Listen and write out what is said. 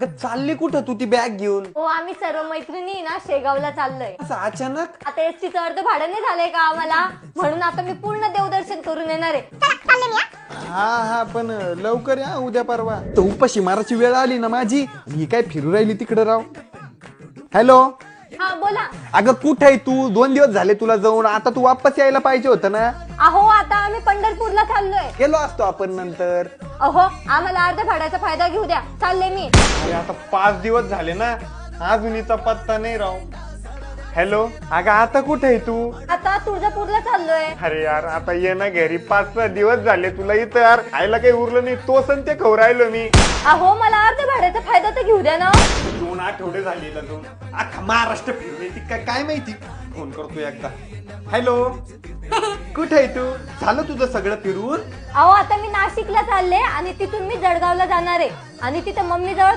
अगं चालली कुठं तू ती बॅग घेऊन? हो आम्ही सर्व मैत्रिणी ना शेगावला चाललोय. असं अचानक? आता एसटीचं अर्ध भाडं नाही झालंय का आम्हाला, म्हणून आता मी पूर्ण देवदर्शन करून येणार आहे. हा पण लवकर या उद्या परवा. तर उपाशी माराची वेळ आली ना माझी, ही काय फिरू राहिली तिकडे राव. हॅलो, हा बोला. अगं कुठे आहे तू? 2 दिवस झाले तुला जाऊन, आता तू वापस यायला पाहिजे होतं ना. अहो आता आम्ही पंढरपूरला चाललोय. गेलो असतो आपण नंतर. अहो आम्हाला अर्ध्या भाड्याचा फायदा घेऊ द्या, चालले मी. अरे आता 5 दिवस झाले ना, अजून हिचा पत्ता नाही राव. हॅलो, अगं आता कुठे आहे तू? आता तुळजापूरला चाललोय. अरे यार आता ये ना घरी, 5-6 दिवस झाले तुला इथं यार खायला काही उरलं नाही, तो सण ते खाऊ राहिलो मी. अहो मला अर्ध्या भाड्याचा फायदा तर घेऊ द्या ना. 2 आठवडे झाले ना, तू अख्खा महाराष्ट्र फिरून येते काय माहिती. फोन करतो एकदा. हॅलो, कुठे आहे तू? झालं तुझं सगळं फिरून? अहो आता मी नाशिकला चालले आणि तिथून मी जळगावला जाणार आहे आणि तिथे मम्मी जवळ